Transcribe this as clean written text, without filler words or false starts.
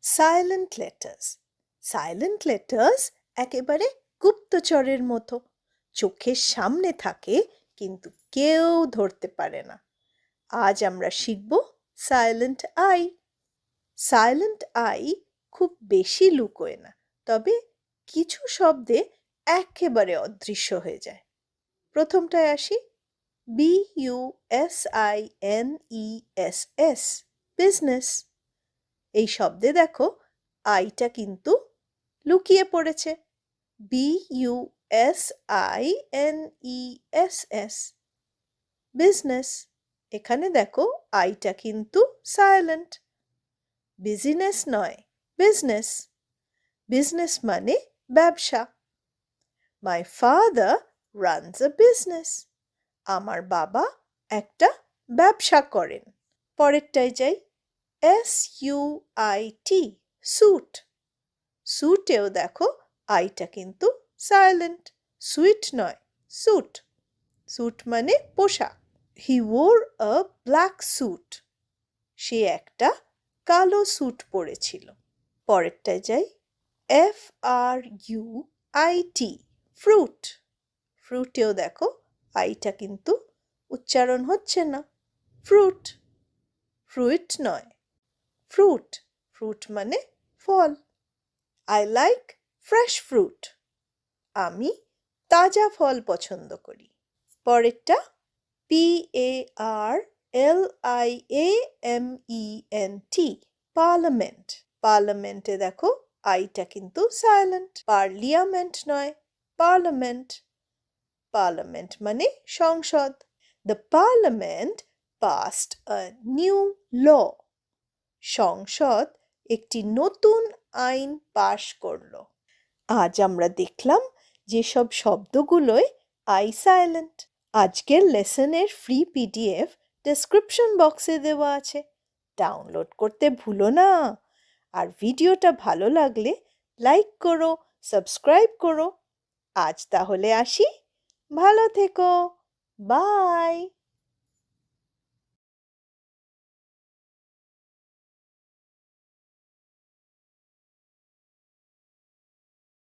Silent letters. Silent letters একেবারে গুপ্তচরের মতো, চোখের সামনে থাকে কিন্তু কেউ ধরতে পারে না। আজ আমরা শিখব সাইলেন্ট আই। সাইলেন্ট আই খুব বেশি লুকোয় না, তবে কিছু শব্দে একেবারে অদৃশ্য হয়ে যায়। প্রথমটায় আসি, BUSINESS, বিজনেস। এই শব্দে দেখো আইটা কিন্তু লুকিয়ে পড়েছে। BUSINESS, business. এখানে দেখো আইটা কিন্তু সাইলেন্ট। বিজিনেস নয়, বিজনেস। বিজনেস মানে ব্যবসা। My father runs a business. আমার বাবা একটা ব্যবসা করেন। পরেরটায় যাই, SUIT, স্যুট। স্যুটেও দেখো আইটা কিন্তু সাইলেন্ট। সুইট নয়, স্যুট। স্যুট মানে পোশাক। হি ওর আ ব্ল্যাক স্যুট। সে একটা কালো স্যুট পরেছিল। পরেরটায় যাই, FRUIT, ফ্রুট। ফ্রুটেও দেখো আইটা কিন্তু উচ্চারণ হচ্ছে না, ফ্রুট। ফ্রুইট নয়, ফ্রুট। ফ্রুট মানে ফল। I like fresh fruit. আমি তাজা ফল পছন্দ করি। পরেরটা, PARLIAMENT, পার্লামেন্ট। পার্লামেন্টে দেখো আইটা কিন্তু সাইলেন্ট। পার্লিয়ামেন্ট নয়, পার্লামেন্ট। পার্লামেন্ট মানে সংসদ। The parliament passed a new law. সংসদ একটি নতুন আইন পাশ করলো। আজ আমরা দেখলাম যেসব শব্দগুলোয় আই সাইলেন্ট। আজকের লেসনের ফ্রি পিডিএফ ডেসক্রিপশন বক্সে দেওয়া আছে, ডাউনলোড করতে ভুলো না। আর ভিডিওটা ভালো লাগলে লাইক করো, সাবস্ক্রাইব করো। আজ তাহলে আসি, ভালো থেকো, বাই।